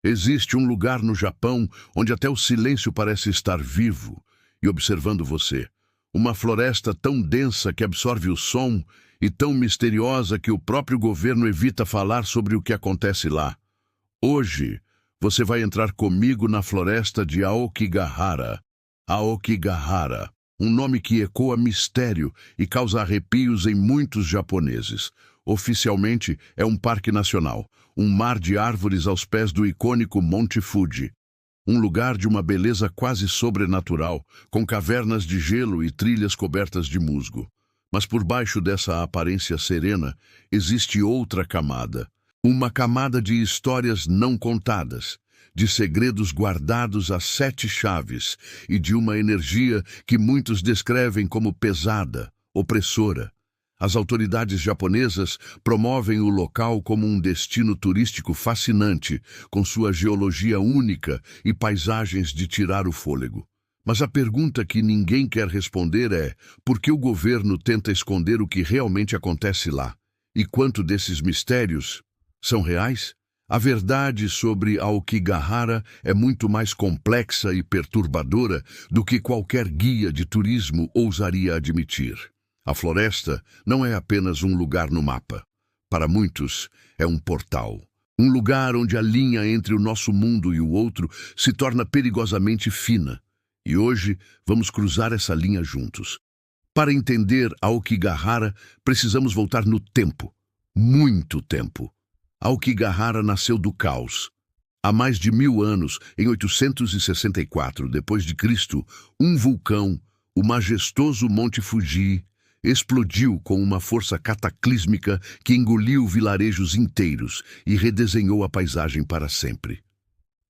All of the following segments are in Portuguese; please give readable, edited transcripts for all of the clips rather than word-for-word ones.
Existe um lugar no Japão onde até o silêncio parece estar vivo e observando você. Uma floresta tão densa que absorve o som e tão misteriosa que o próprio governo evita falar sobre o que acontece lá. Hoje, você vai entrar comigo na floresta de Aokigahara. Aokigahara, um nome que ecoa mistério e causa arrepios em muitos japoneses. Oficialmente, é um parque nacional, um mar de árvores aos pés do icônico Monte Fuji. Um lugar de uma beleza quase sobrenatural, com cavernas de gelo e trilhas cobertas de musgo. Mas por baixo dessa aparência serena, existe outra camada. Uma camada de histórias não contadas, de segredos guardados a 7 chaves e de uma energia que muitos descrevem como pesada, opressora. As autoridades japonesas promovem o local como um destino turístico fascinante, com sua geologia única e paisagens de tirar o fôlego. Mas a pergunta que ninguém quer responder é: por que o governo tenta esconder o que realmente acontece lá? E quanto desses mistérios são reais? A verdade sobre Aokigahara é muito mais complexa e perturbadora do que qualquer guia de turismo ousaria admitir. A floresta não é apenas um lugar no mapa. Para muitos, é um portal. Um lugar onde a linha entre o nosso mundo e o outro se torna perigosamente fina. E hoje, vamos cruzar essa linha juntos. Para entender Aokigahara, precisamos voltar no tempo. Muito tempo. Aokigahara nasceu do caos. Há mais de 1000 anos, em 864 d.C., um vulcão, o majestoso Monte Fuji, explodiu com uma força cataclísmica que engoliu vilarejos inteiros e redesenhou a paisagem para sempre.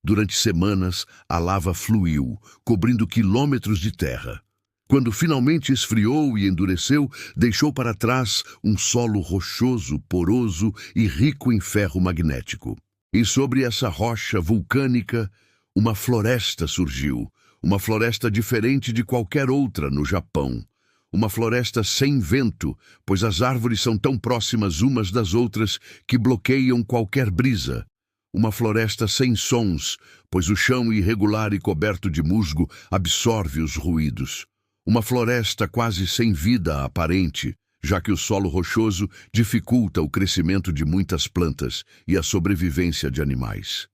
Durante semanas, a lava fluiu, cobrindo quilômetros de terra. Quando finalmente esfriou e endureceu, deixou para trás um solo rochoso, poroso e rico em ferro magnético. E sobre essa rocha vulcânica, uma floresta surgiu, uma floresta diferente de qualquer outra no Japão. Uma floresta sem vento, pois as árvores são tão próximas umas das outras que bloqueiam qualquer brisa. Uma floresta sem sons, pois o chão irregular e coberto de musgo absorve os ruídos. Uma floresta quase sem vida aparente, já que o solo rochoso dificulta o crescimento de muitas plantas e a sobrevivência de animais.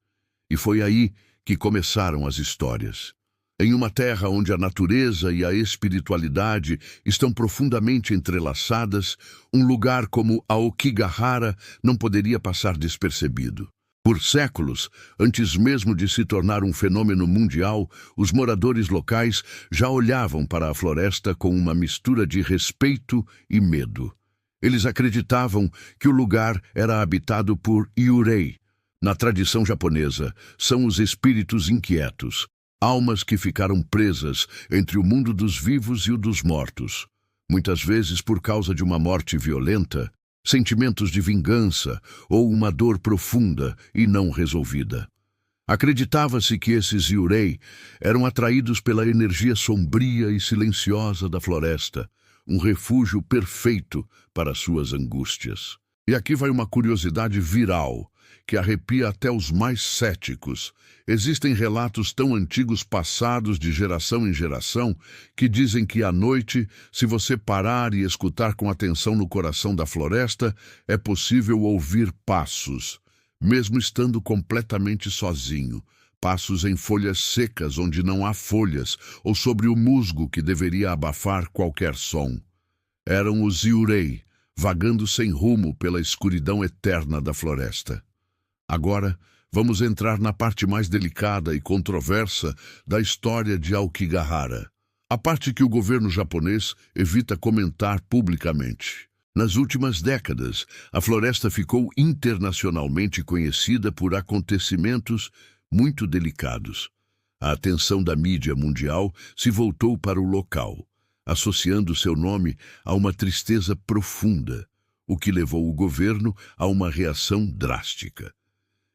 E foi aí que começaram as histórias. Em uma terra onde a natureza e a espiritualidade estão profundamente entrelaçadas, um lugar como Aokigahara não poderia passar despercebido. Por séculos, antes mesmo de se tornar um fenômeno mundial, os moradores locais já olhavam para a floresta com uma mistura de respeito e medo. Eles acreditavam que o lugar era habitado por Yurei. Na tradição japonesa, são os espíritos inquietos, almas que ficaram presas entre o mundo dos vivos e o dos mortos. Muitas vezes por causa de uma morte violenta, sentimentos de vingança ou uma dor profunda e não resolvida. Acreditava-se que esses Yurei eram atraídos pela energia sombria e silenciosa da floresta, um refúgio perfeito para suas angústias. E aqui vai uma curiosidade viral, que arrepia até os mais céticos. Existem relatos tão antigos passados de geração em geração que dizem que à noite, se você parar e escutar com atenção no coração da floresta, é possível ouvir passos, mesmo estando completamente sozinho. Passos em folhas secas onde não há folhas, ou sobre o musgo que deveria abafar qualquer som. Eram os Yurei, vagando sem rumo pela escuridão eterna da floresta. Agora, vamos entrar na parte mais delicada e controversa da história de Aokigahara. A parte que o governo japonês evita comentar publicamente. Nas últimas décadas, a floresta ficou internacionalmente conhecida por acontecimentos muito delicados. A atenção da mídia mundial se voltou para o local, associando seu nome a uma tristeza profunda, o que levou o governo a uma reação drástica.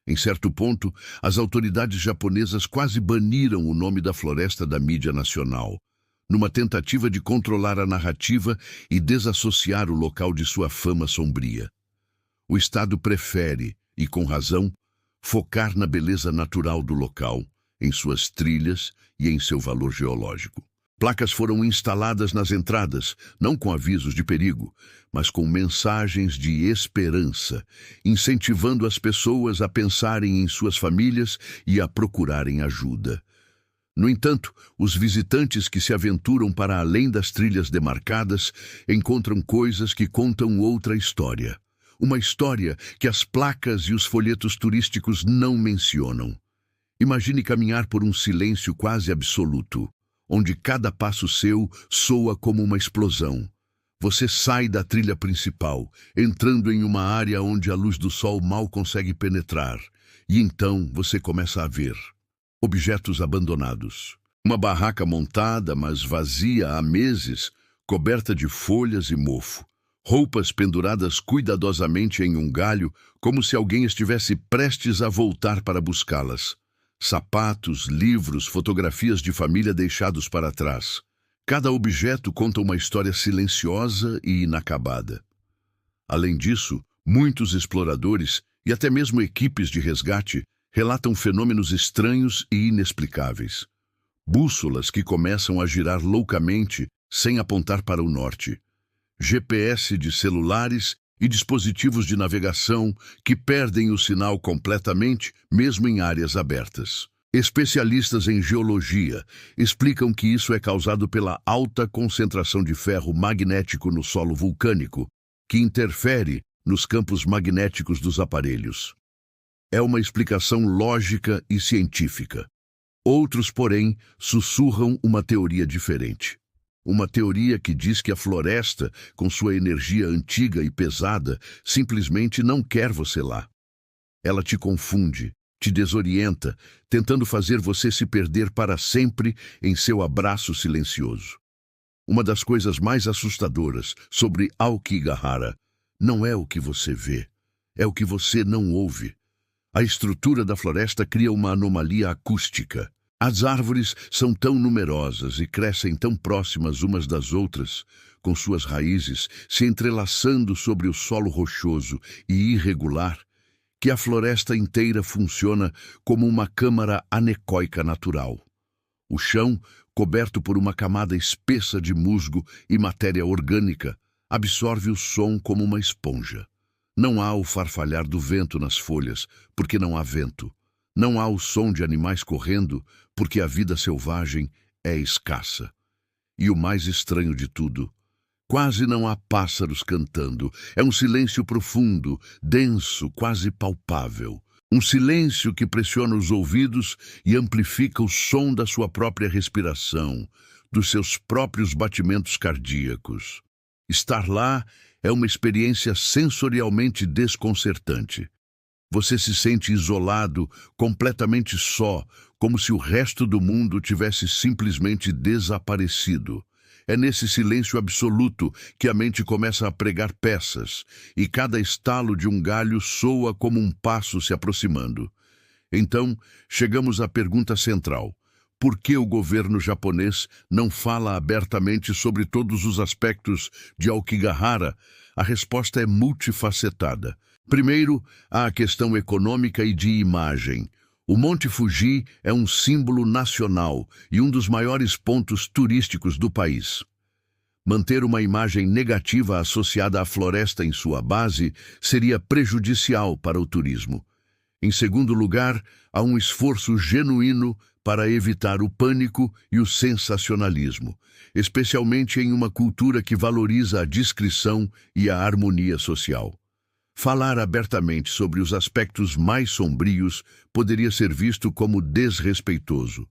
Em certo ponto, as autoridades japonesas quase baniram o nome da floresta da mídia nacional, numa tentativa de controlar a narrativa e desassociar o local de sua fama sombria. O Estado prefere, e com razão, focar na beleza natural do local, em suas trilhas e em seu valor geológico. Placas foram instaladas nas entradas, não com avisos de perigo, mas com mensagens de esperança, incentivando as pessoas a pensarem em suas famílias e a procurarem ajuda. No entanto, os visitantes que se aventuram para além das trilhas demarcadas encontram coisas que contam outra história. Uma história que as placas e os folhetos turísticos não mencionam. Imagine caminhar por um silêncio quase absoluto, onde cada passo seu soa como uma explosão. Você sai da trilha principal, entrando em uma área onde a luz do sol mal consegue penetrar, e então você começa a ver objetos abandonados. Uma barraca montada, mas vazia há meses, coberta de folhas e mofo. Roupas penduradas cuidadosamente em um galho, como se alguém estivesse prestes a voltar para buscá-las. Sapatos, livros, fotografias de família deixados para trás. Cada objeto conta uma história silenciosa e inacabada. Além disso, muitos exploradores e até mesmo equipes de resgate relatam fenômenos estranhos e inexplicáveis. Bússolas que começam a girar loucamente sem apontar para o norte. GPS de celulares e dispositivos de navegação que perdem o sinal completamente, mesmo em áreas abertas. Especialistas em geologia explicam que isso é causado pela alta concentração de ferro magnético no solo vulcânico, que interfere nos campos magnéticos dos aparelhos. É uma explicação lógica e científica. Outros, porém, sussurram uma teoria diferente. Uma teoria que diz que a floresta, com sua energia antiga e pesada, simplesmente não quer você lá. Ela te confunde, te desorienta, tentando fazer você se perder para sempre em seu abraço silencioso. Uma das coisas mais assustadoras sobre Aokigahara não é o que você vê, é o que você não ouve. A estrutura da floresta cria uma anomalia acústica. As árvores são tão numerosas e crescem tão próximas umas das outras, com suas raízes se entrelaçando sobre o solo rochoso e irregular, que a floresta inteira funciona como uma câmara anecoica natural. O chão, coberto por uma camada espessa de musgo e matéria orgânica, absorve o som como uma esponja. Não há o farfalhar do vento nas folhas, porque não há vento. Não há o som de animais correndo, porque a vida selvagem é escassa. E o mais estranho de tudo, quase não há pássaros cantando. É um silêncio profundo, denso, quase palpável. Um silêncio que pressiona os ouvidos e amplifica o som da sua própria respiração, dos seus próprios batimentos cardíacos. Estar lá é uma experiência sensorialmente desconcertante. Você se sente isolado, completamente só, como se o resto do mundo tivesse simplesmente desaparecido. É nesse silêncio absoluto que a mente começa a pregar peças, e cada estalo de um galho soa como um passo se aproximando. Então, chegamos à pergunta central. Por que o governo japonês não fala abertamente sobre todos os aspectos de Aokigahara? A resposta é multifacetada. Primeiro, há a questão econômica e de imagem. O Monte Fuji é um símbolo nacional e um dos maiores pontos turísticos do país. Manter uma imagem negativa associada à floresta em sua base seria prejudicial para o turismo. Em segundo lugar, há um esforço genuíno para evitar o pânico e o sensacionalismo, especialmente em uma cultura que valoriza a discrição e a harmonia social. Falar abertamente sobre os aspectos mais sombrios poderia ser visto como desrespeitoso.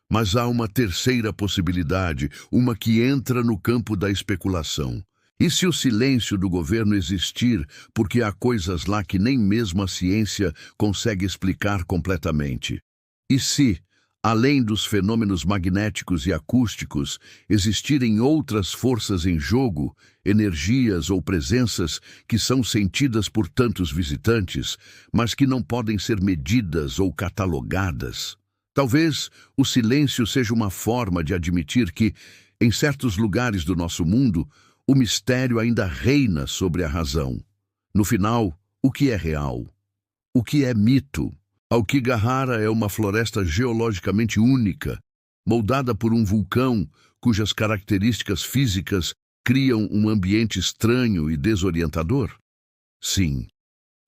Mas há uma terceira possibilidade, uma que entra no campo da especulação. E se o silêncio do governo existir porque há coisas lá que nem mesmo a ciência consegue explicar completamente? E se, além dos fenômenos magnéticos e acústicos, existirem outras forças em jogo, energias ou presenças que são sentidas por tantos visitantes, mas que não podem ser medidas ou catalogadas? Talvez o silêncio seja uma forma de admitir que, em certos lugares do nosso mundo, o mistério ainda reina sobre a razão. No final, o que é real? O que é mito? Aokigahara é uma floresta geologicamente única, moldada por um vulcão cujas características físicas criam um ambiente estranho e desorientador. Sim,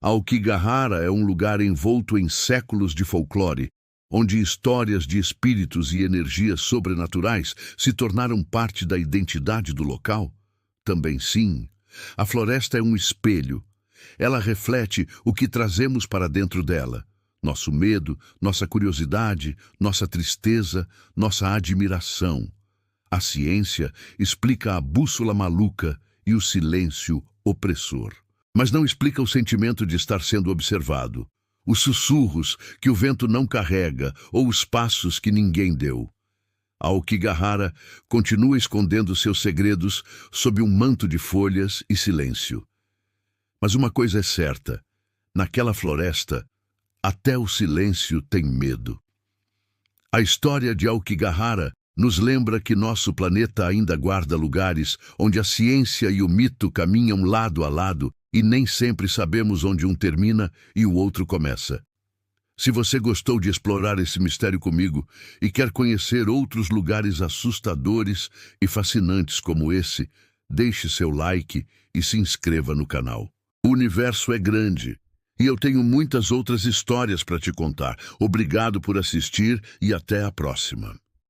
Aokigahara é um lugar envolto em séculos de folclore, onde histórias de espíritos e energias sobrenaturais se tornaram parte da identidade do local. Também sim, a floresta é um espelho. Ela reflete o que trazemos para dentro dela: nosso medo, nossa curiosidade, nossa tristeza, nossa admiração. A ciência explica a bússola maluca e o silêncio opressor, mas não explica o sentimento de estar sendo observado, os sussurros que o vento não carrega ou os passos que ninguém deu. A Aokigahara continua escondendo seus segredos sob um manto de folhas e silêncio. Mas uma coisa é certa: naquela floresta, até o silêncio tem medo. A história de Aokigahara nos lembra que nosso planeta ainda guarda lugares onde a ciência e o mito caminham lado a lado e nem sempre sabemos onde um termina e o outro começa. Se você gostou de explorar esse mistério comigo e quer conhecer outros lugares assustadores e fascinantes como esse, deixe seu like e se inscreva no canal. O universo é grande e eu tenho muitas outras histórias para te contar. Obrigado por assistir e até a próxima.